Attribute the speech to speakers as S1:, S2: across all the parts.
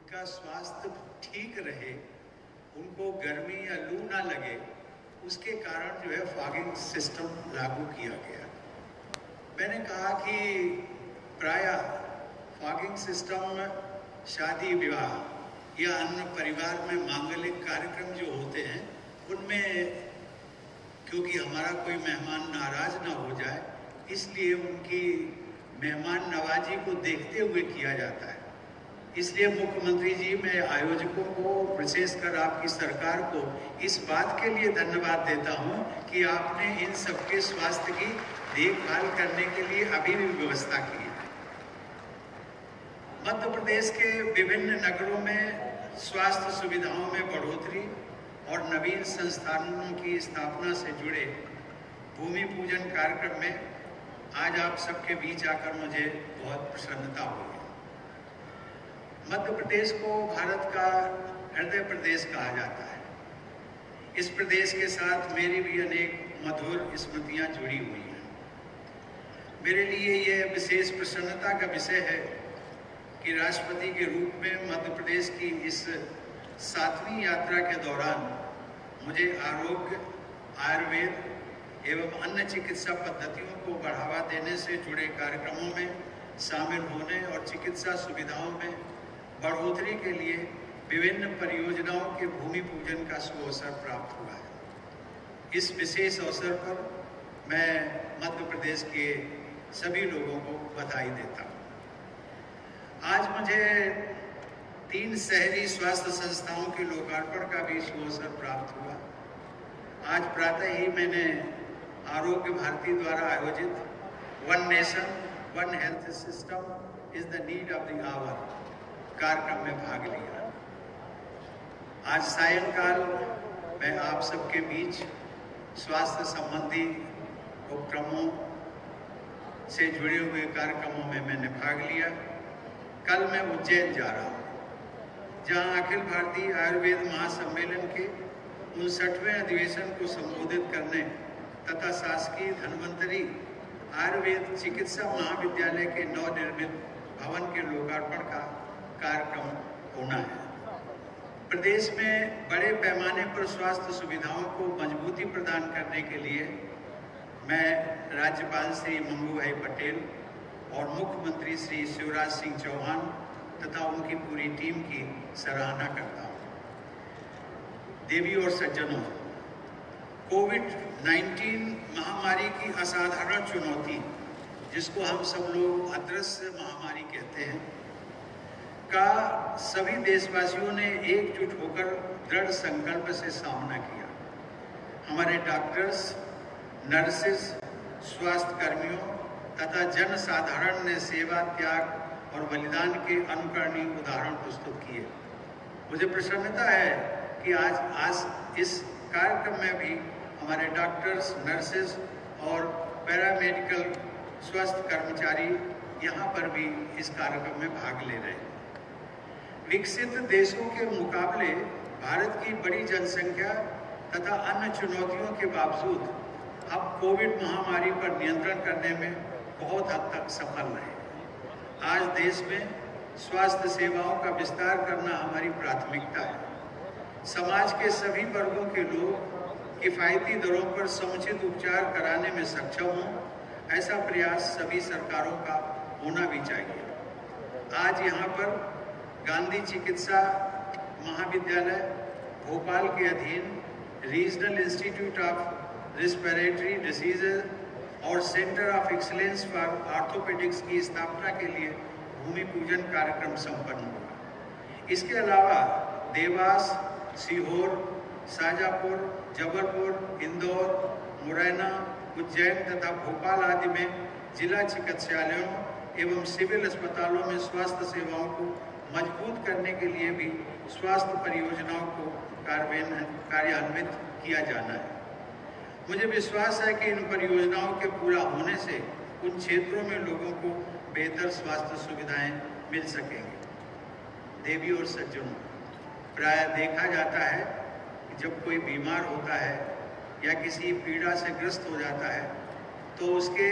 S1: उनका स्वास्थ्य ठीक रहे, उनको गर्मी या लू ना लगे, उसके कारण जो है फॉगिंग सिस्टम लागू किया गया। मैंने कहा कि प्रायः फॉगिंग सिस्टम शादी विवाह या अन्य परिवार में मांगलिक कार्यक्रम जो होते हैं उनमें, क्योंकि हमारा कोई मेहमान नाराज ना हो जाए, इसलिए उनकी मेहमान नवाजी को देखते हुए किया जाता है। इसलिए मुख्यमंत्री जी, मैं आयोजकों को, विशेषकर आपकी सरकार को इस बात के लिए धन्यवाद देता हूं कि आपने इन सबके स्वास्थ्य की देखभाल करने के लिए अभी भी व्यवस्था की है। मध्य प्रदेश के विभिन्न नगरों में स्वास्थ्य सुविधाओं में बढ़ोतरी और नवीन संस्थानों की स्थापना से जुड़े भूमि पूजन कार्यक्रम में आज आप सबके बीच आकर मुझे बहुत प्रसन्नता हुई है। मध्य प्रदेश को भारत का हृदय प्रदेश कहा जाता है। इस प्रदेश के साथ मेरी भी अनेक मधुर स्मृतियां जुड़ी हुई हैं। मेरे लिए यह विशेष प्रसन्नता का विषय है कि राष्ट्रपति के रूप में मध्य प्रदेश की इस 7वीं यात्रा के दौरान मुझे आरोग्य, आयुर्वेद एवं अन्य चिकित्सा पद्धतियों को बढ़ावा देने से जुड़े कार्यक्रमों में शामिल होने और चिकित्सा सुविधाओं में बढ़ोतरी के लिए विभिन्न परियोजनाओं के भूमि पूजन का सुअवसर प्राप्त हुआ है। इस विशेष अवसर पर मैं मध्य प्रदेश के सभी लोगों को बधाई देता हूँ। आज मुझे 3 शहरी स्वास्थ्य संस्थाओं के लोकार्पण का भी सुअवसर प्राप्त हुआ। आज प्रातः ही मैंने आरोग्य भारती द्वारा आयोजित one nation one health system is the need of the hour कार्यक्रम में भाग लिया। आज सायंकाल मैं आप सबके बीच स्वास्थ्य संबंधी उपक्रमों से जुड़े हुए कार्यक्रमों में मैंने भाग लिया। कल मैं उज्जैन जा रहा हूँ, जहाँ अखिल भारतीय आयुर्वेद महासम्मेलन के 59वें अधिवेशन को संबोधित करने तथा शासकीय धन्वंतरी आयुर्वेद चिकित्सा महाविद्यालय के नवनिर्मित भवन के लोकार्पण का कार्यक्रम होना है। प्रदेश में बड़े पैमाने पर स्वास्थ्य सुविधाओं को मजबूती प्रदान करने के लिए मैं राज्यपाल श्री मंगू भाई पटेल और मुख्यमंत्री श्री शिवराज सिंह चौहान तथा उनकी पूरी टीम की सराहना करता हूँ। देवी और सज्जनों, कोविड-19 महामारी की असाधारण चुनौती, जिसको हम सब लोग अदृश्य महामारी कहते हैं, का सभी देशवासियों ने एकजुट होकर दृढ़ संकल्प से सामना किया। हमारे डॉक्टर्स, नर्सेस, स्वास्थ्य कर्मियों तथा जन साधारण ने सेवा, त्याग और बलिदान के अनुकरणीय उदाहरण प्रस्तुत किए। मुझे प्रसन्नता है कि आज इस कार्यक्रम में भी हमारे डॉक्टर्स, नर्सेस और पैरामेडिकल स्वास्थ्य कर्मचारी यहाँ पर भी इस कार्यक्रम में भाग ले रहे हैं। विकसित देशों के मुकाबले भारत की बड़ी जनसंख्या तथा अन्य चुनौतियों के बावजूद अब कोविड महामारी पर नियंत्रण करने में बहुत हद तक सफल रहे। आज देश में स्वास्थ्य सेवाओं का विस्तार करना हमारी प्राथमिकता है। समाज के सभी वर्गों के लोग किफायती दरों पर समुचित उपचार कराने में सक्षम हों, ऐसा प्रयास सभी सरकारों का होना भी चाहिए। आज यहाँ पर गांधी चिकित्सा महाविद्यालय भोपाल के अधीन regional institute of respiratory diseases और centre of excellence for orthopaedics की स्थापना के लिए भूमि पूजन कार्यक्रम संपन्न हुआ। इसके अलावा देवास, सीहोर, शाजापुर, जबलपुर, इंदौर, मुरैना, उज्जैन तथा भोपाल आदि में जिला चिकित्सालयों एवं सिविल अस्पतालों में स्वास्थ्य सेवाओं को मजबूत करने के लिए भी स्वास्थ्य परियोजनाओं को कार्यान्वित किया जाना है। मुझे विश्वास है कि इन परियोजनाओं के पूरा होने से उन क्षेत्रों में लोगों को बेहतर स्वास्थ्य सुविधाएं मिल सकेंगी। देवी और सज्जनों, प्राय देखा जाता है कि जब कोई बीमार होता है या किसी पीड़ा से ग्रस्त हो जाता है तो उसके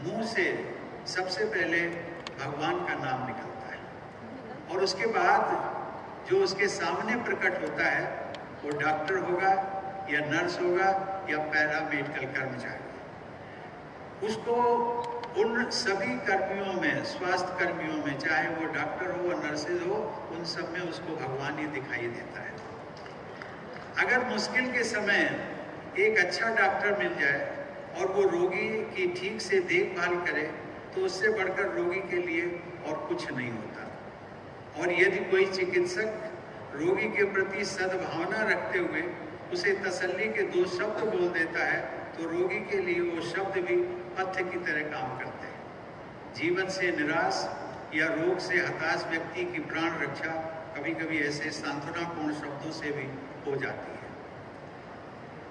S1: मुंह से सबसे पहले भगवान का नाम निकलता है और उसके बाद जो उसके सामने प्रकट होता है वो डॉक्टर होगा या नर्स होगा या पैरामेडिकल कर्मचारी। उसको उन सभी कर्मियों में, स्वास्थ्य कर्मियों में, चाहे वो डॉक्टर हो और नर्सेज हो, उन सब में उसको भगवान ही दिखाई देता है। अगर मुश्किल के समय एक अच्छा डॉक्टर मिल जाए और वो रोगी की ठीक से देखभाल करे तो उससे बढ़कर रोगी के लिए और कुछ नहीं होता। और यदि कोई चिकित्सक रोगी के प्रति सद्भावना रखते हुए उसे तसल्ली के 2 शब्द बोल देता है तो रोगी के लिए वो शब्द भी पथ्य की तरह काम करते हैं। जीवन से निराश या रोग से हताश व्यक्ति की प्राण रक्षा कभी कभी ऐसे सांत्वनापूर्ण शब्दों से भी हो जाती है।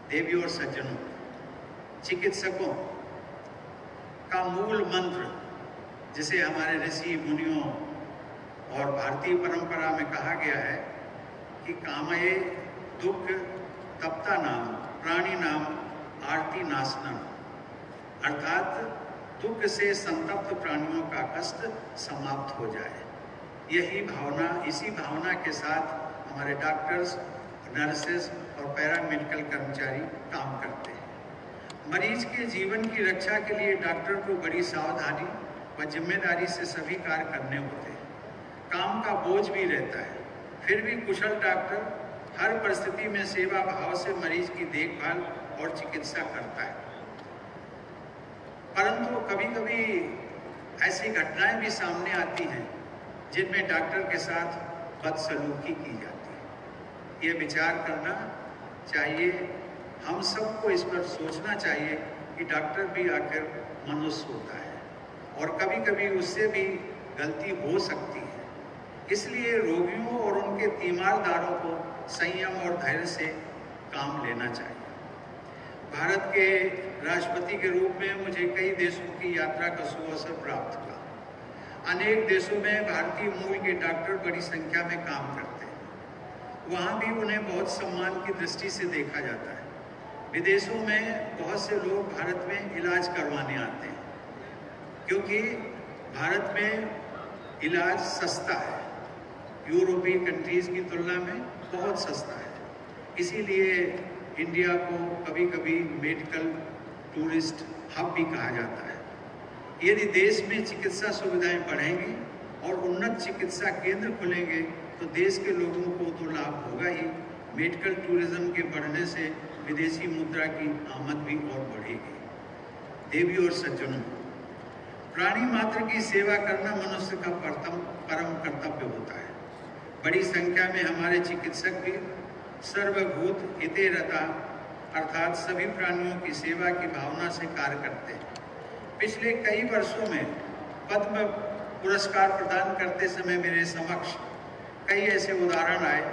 S1: देवी और सज्जनों, चिकित्सकों का मूल मंत्र, जिसे हमारे ऋषि मुनियों और भारतीय परंपरा में कहा गया है कि कामये दुख तप्ता नाम प्राणी नाम आरती नाशनम, अर्थात दुख से संतप्त प्राणियों का कष्ट समाप्त हो जाए। यही भावना, इसी भावना के साथ हमारे डॉक्टर्स, नर्सेस और पैरामेडिकल कर्मचारी काम करते हैं। मरीज के जीवन की रक्षा के लिए डॉक्टर को बड़ी सावधानी व जिम्मेदारी से सभी कार्य करने होते हैं। काम का बोझ भी रहता है, फिर भी कुशल डॉक्टर हर परिस्थिति में सेवा भाव से मरीज की देखभाल और चिकित्सा करता है। परंतु कभी कभी ऐसी घटनाएं भी सामने आती हैं जिनमें डॉक्टर के साथ बदसलूकी की जाती है। ये विचार करना चाहिए, हम सबको इस पर सोचना चाहिए कि डॉक्टर भी आखिर मनुष्य होता है और कभी कभी उससे भी गलती हो सकती है। इसलिए रोगियों और उनके तीमारदारों को संयम और धैर्य से काम लेना चाहिए। भारत के राष्ट्रपति के रूप में मुझे कई देशों की यात्रा का सुअवसर प्राप्त हुआ। अनेक देशों में भारतीय मूल के डॉक्टर बड़ी संख्या में काम करते हैं। वहाँ भी उन्हें बहुत सम्मान की दृष्टि से देखा जाता है। विदेशों में बहुत से लोग भारत में इलाज करवाने आते हैं क्योंकि भारत में इलाज सस्ता है, यूरोपीय कंट्रीज की तुलना में बहुत सस्ता है। इसीलिए इंडिया को कभी कभी मेडिकल टूरिस्ट हब भी कहा जाता है। यदि देश में चिकित्सा सुविधाएं बढ़ेंगी और उन्नत चिकित्सा केंद्र खुलेंगे तो देश के लोगों को तो लाभ होगा ही, मेडिकल टूरिज्म के बढ़ने से विदेशी मुद्रा की आमद भी और बढ़ेगी। देवी और सज्जनों, प्राणी मात्र की सेवा करना मनुष्य का परम कर्तव्य होता है। बड़ी संख्या में हमारे चिकित्सक भी सर्वभूत हिते रता, अर्थात सभी प्राणियों की सेवा की भावना से कार्य करते हैं। पिछले कई वर्षों में पद्म पुरस्कार प्रदान करते समय मेरे समक्ष कई ऐसे उदाहरण आए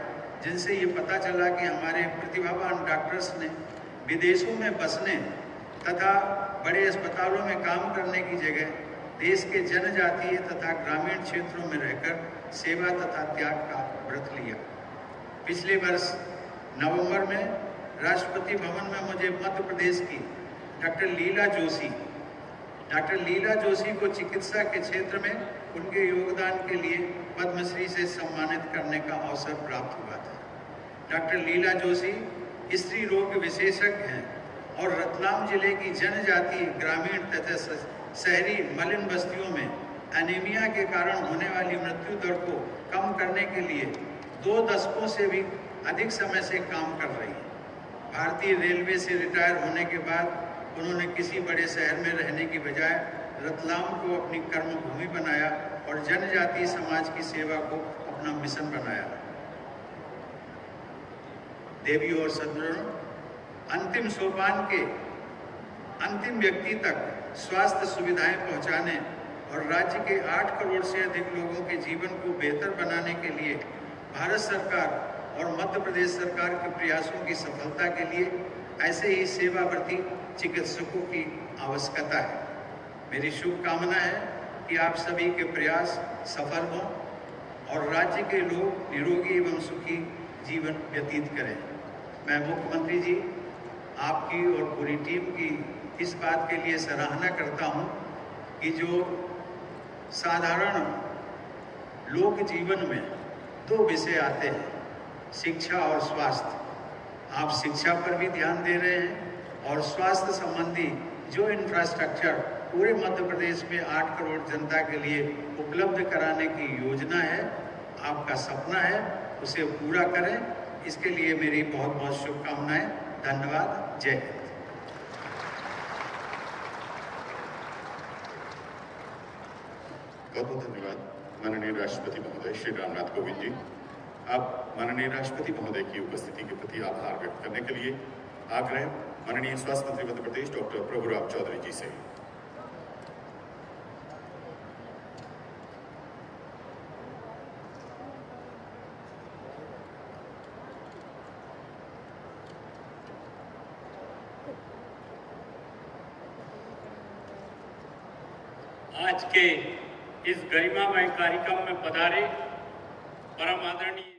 S1: जिनसे ये पता चला कि हमारे प्रतिभावान डॉक्टर्स ने विदेशों में बसने तथा बड़े अस्पतालों में काम करने की जगह देश के जनजातीय तथा ग्रामीण क्षेत्रों में रहकर सेवा तथा त्याग का व्रत लिया। पिछले वर्ष नवंबर में राष्ट्रपति भवन में मुझे मध्य प्रदेश की डॉक्टर लीला जोशी को चिकित्सा के क्षेत्र में उनके योगदान के लिए पद्मश्री से सम्मानित करने का अवसर प्राप्त हुआ था। डॉक्टर लीला जोशी स्त्री रोग विशेषज्ञ हैं और रतलाम जिले की जनजातीय ग्रामीण तथा शहरी मलिन बस्तियों में एनीमिया के कारण होने वाली मृत्यु दर को कम करने के लिए 2 दशकों से भी अधिक समय से काम कर रही है। भारतीय रेलवे से रिटायर होने के बाद उन्होंने किसी बड़े शहर में रहने की बजाय रतलाम को अपनी कर्मभूमि बनाया और जनजातीय समाज की सेवा को अपना मिशन बनाया। देवी और सज्जनों, अंतिम सोपान के अंतिम व्यक्ति तक स्वास्थ्य सुविधाएं पहुंचाने और राज्य के 8 करोड़ से अधिक लोगों के जीवन को बेहतर बनाने के लिए भारत सरकार और मध्य प्रदेश सरकार के प्रयासों की सफलता के लिए ऐसे ही सेवाव्रती चिकित्सकों की आवश्यकता है। मेरी शुभकामना है कि आप सभी के प्रयास सफल हों और राज्य के लोग निरोगी एवं सुखी जीवन व्यतीत करें। मैं मुख्यमंत्री जी, आपकी और पूरी टीम की इस बात के लिए सराहना करता हूं कि जो साधारण लोक जीवन में दो विषय आते हैं, शिक्षा और स्वास्थ्य। आप शिक्षा पर भी ध्यान दे रहे हैं और स्वास्थ्य संबंधी जो इंफ्रास्ट्रक्चर पूरे मध्य प्रदेश में 8 करोड़ जनता के लिए उपलब्ध कराने की योजना है, आपका सपना है, उसे पूरा करें। इसके लिए मेरी बहुत बहुत शुभकामनाएं। धन्यवाद। जय हिंद।
S2: बहुत बहुत धन्यवाद माननीय राष्ट्रपति महोदय श्री रामनाथ कोविंद जी। आप माननीय राष्ट्रपति महोदय की उपस्थिति के प्रति आभार व्यक्त करने के लिए आग्रह माननीय स्वास्थ्य मंत्री मध्य प्रदेश डॉक्टर प्रभुराम चौधरी जी से।
S3: आज के इस गरिमामय कार्यक्रम में पधारे परम आदरणीय